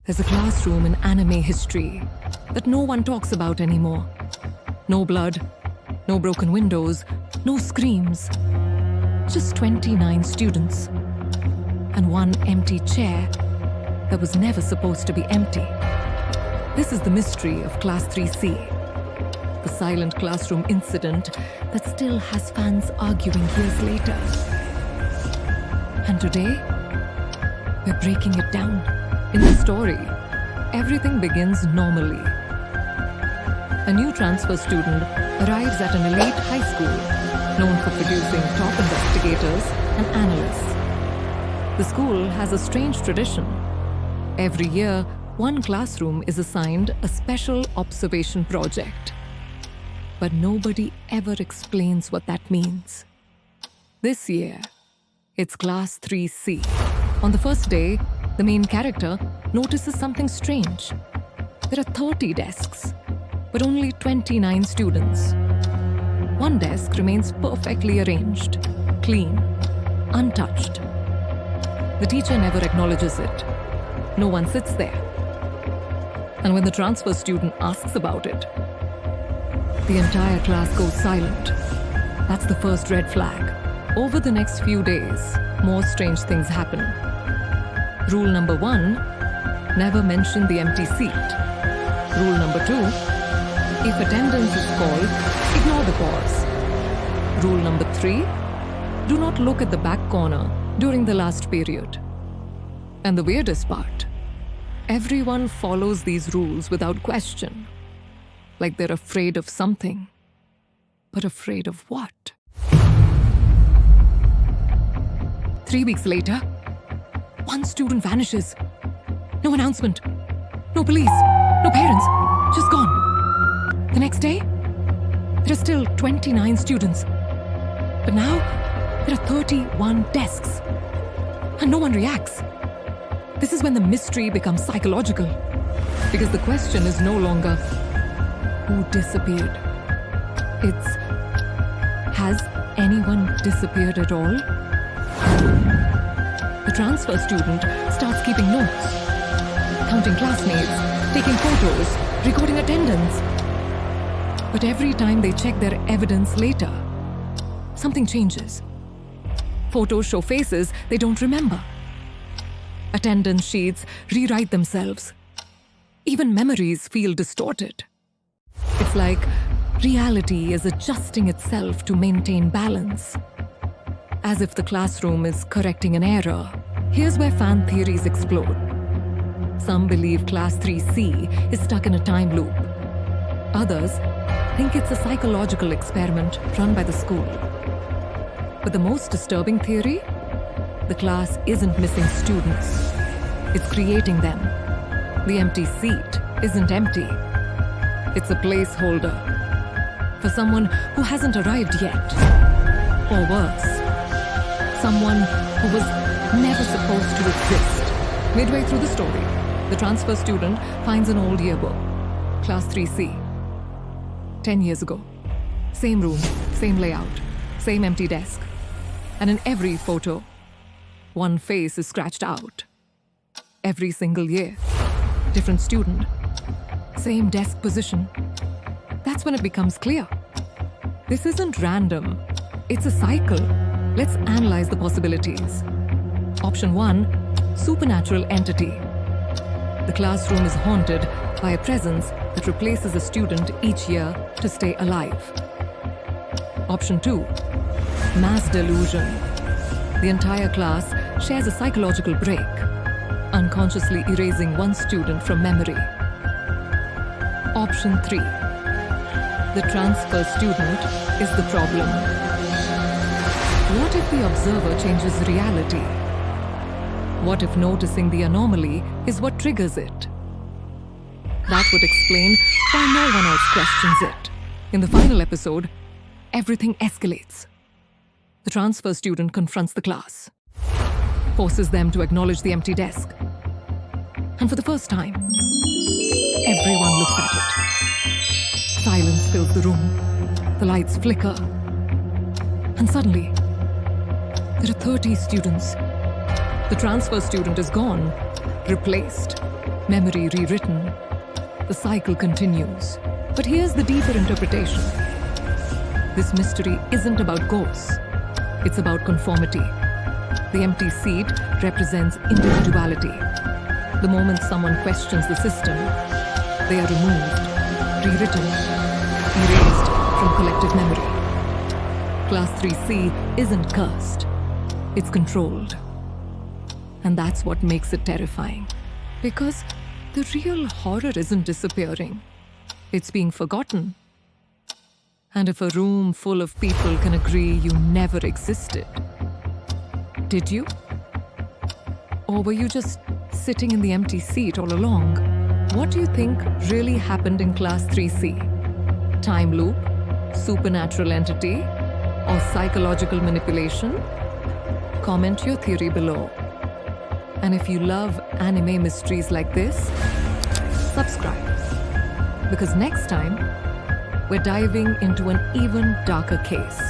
There's a classroom in anime history that no one talks about anymore. No blood, no broken windows, no screams. Just 29 students. And one empty chair that was never supposed to be empty. This is the mystery of Class 3C. The silent classroom incident that still has fans arguing years later. And today, we're breaking it down. In the story, everything begins normally. A new transfer student arrives at an elite high school known for producing top investigators and analysts. The school has a strange tradition. Every year, one classroom is assigned a special observation project. But nobody ever explains what that means. This year, it's Class 3C. On the first day, the main character notices something strange. There are 30 desks, but only 29 students. One desk remains perfectly arranged, clean, untouched. The teacher never acknowledges it. No one sits there. And when the transfer student asks about it, the entire class goes silent. That's the first red flag. Over the next few days, more strange things happen. Rule number 1, never mention the empty seat. Rule number 2, if attendance is called, ignore the pause. Rule number 3, do not look at the back corner during the last period. And the weirdest part, everyone follows these rules without question. Like they're afraid of something. But afraid of what? 3 weeks later, one student vanishes. No announcement. No police. No parents. Just gone. The next day, there are still 29 students. But now, there are 31 desks. And no one reacts. This is when the mystery becomes psychological. Because the question is no longer, who disappeared? It's, has anyone disappeared at all? The transfer student starts keeping notes, counting classmates, taking photos, recording attendance. But every time they check their evidence later, something changes. Photos show faces they don't remember. Attendance sheets rewrite themselves. Even memories feel distorted. It's like reality is adjusting itself to maintain balance. As if the classroom is correcting an error. Here's where fan theories explode. Some believe Class 3C is stuck in a time loop. Others think it's a psychological experiment run by the school. But the most disturbing theory? The class isn't missing students. It's creating them. The empty seat isn't empty. It's a placeholder for someone who hasn't arrived yet. Or worse, someone who was never supposed to exist. Midway through the story, the transfer student finds an old yearbook, Class 3C. 10 years ago. Same room, same layout, same empty desk. And in every photo, one face is scratched out. Every single year, different student, same desk position. That's when it becomes clear. This isn't random. It's a cycle. Let's analyze the possibilities. Option 1, supernatural entity. The classroom is haunted by a presence that replaces a student each year to stay alive. Option 2, mass delusion. The entire class shares a psychological break, unconsciously erasing one student from memory. Option 3, the transfer student is the problem. What if the observer changes reality? What if noticing the anomaly is what triggers it? That would explain why no one else questions it. In the final episode, everything escalates. The transfer student confronts the class, forces them to acknowledge the empty desk. And for the first time, everyone looks at it. Silence fills the room. The lights flicker. And suddenly, there are 30 students. The transfer student is gone, replaced. memory rewritten. The cycle continues. But here's the deeper interpretation. This mystery isn't about ghosts. It's about conformity. The empty seat represents individuality. The moment someone questions the system, they are removed, rewritten, erased from collective memory. Class 3C isn't cursed. It's controlled. And that's what makes it terrifying. Because the real horror isn't disappearing. It's being forgotten. And if a room full of people can agree you never existed, did you? Or were you just sitting in the empty seat all along? What do you think really happened in Class 3C? Time loop? Supernatural entity? Or psychological manipulation? Comment your theory below. And if you love anime mysteries like this, subscribe. Because next time, we're diving into an even darker case.